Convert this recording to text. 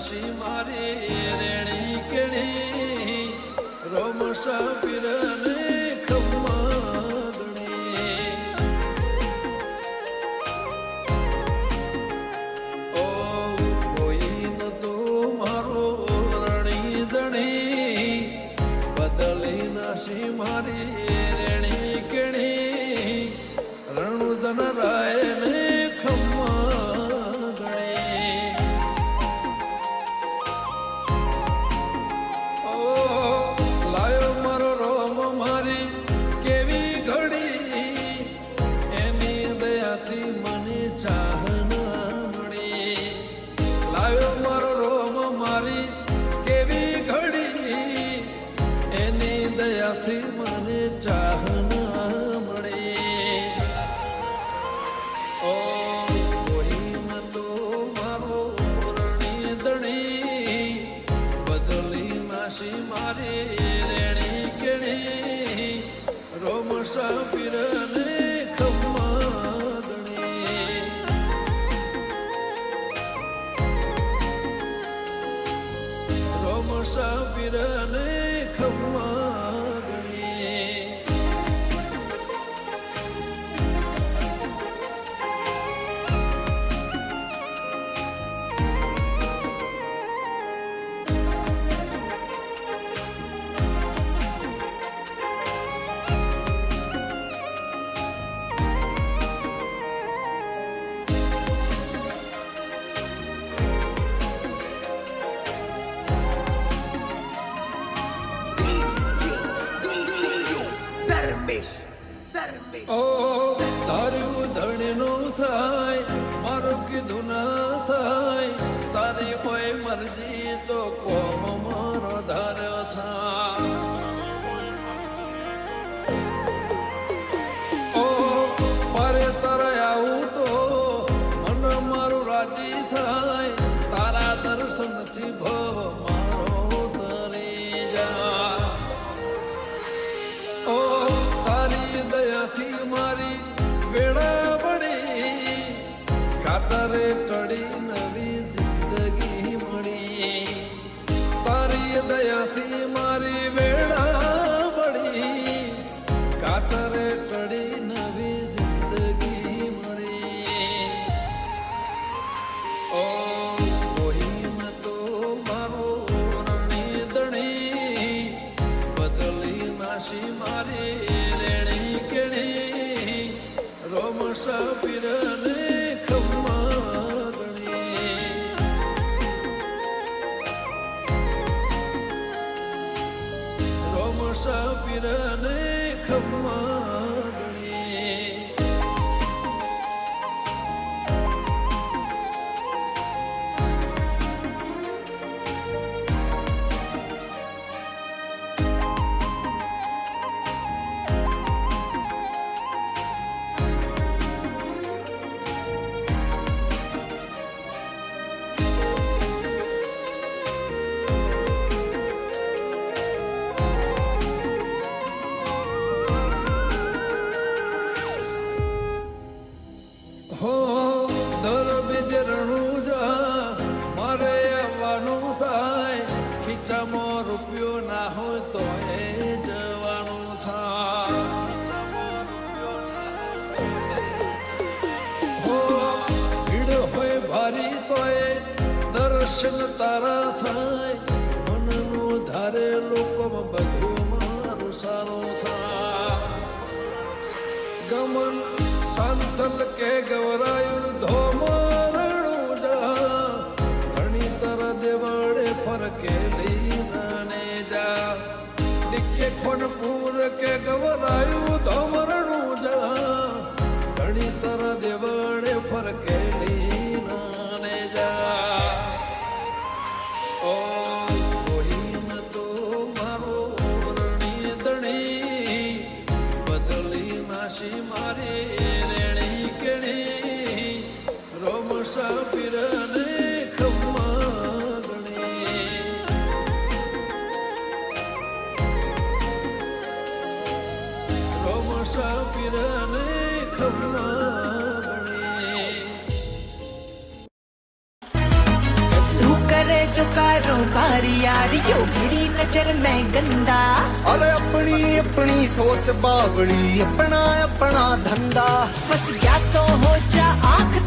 નાસી મારી રેણી કેણી રોમસા પીરને ખમ્મા ગણી ઓ કોઈ નતો મારો રણી દણી બદલી નાસી મારી રેણી કેણી રણુદન રાયને મને ચાહ ના મળે ઓ કોઈ નતો મારો રણી દણી બદલી નાસી મારી રેણી કેણી રોમસા પીરને ખમ્મા ગણી રોમસા પીરને ખમ્મા ઓ તારું ધણીનું થાય મારું કીધું ના થાય તારી કોઈ મરજી તો કોમ મારો ધાર્યો થાય ઓ મારે તારે આવું તો મન મારું રાજી થાય તારા દર્શનથી ભવ મારો તરી જા ઓ દયાથી મારી વેળા બળી ખાતરે ટળી નવી જિંદગી મળી તારી દયાથી મારી વેળા બળી ખાતરે ટળી નવી જિંદગી મળી ઓ કોઈ નતો મારો રણી દણી બદલી નાસી મારી રોમસા પીરને ખમ્મા ગણી રોમસા પીરને ખમ્મા હો દર બીજે રણુજા મારે આવવાનું થાય ખીચામાં રૂપિયો ના હોય તો એ જવાનું થાય હો ભીડ હોય ભારી તો એ દર્શન તારા થાય મનનું ધારે લોકોમાં બધું મારું સારું થાય ગમન સાંથલ કે ગવરાયું ધોમરણું જા ઘણી તર દેવાડે ફરકેલી નાને જા ડિક્કે ખોનપુર કે ગવરાયું ધોમરણું જા ઘણી તર દેવાડે ફરકેલી નાને જા ઓ કોઈ નતો મારો રણી દણી બદલી નાસી મારી રોમસા પીરને ખમ્મા ગણી રોમસા પીરને ખમ્મા ગણી તું કરે જો भारी यारियों मेरी नजर में गंदा। अरे अपनी अपनी सोच बावड़ी, अपना अपना धंधा। फंस गया तो हो जा आंख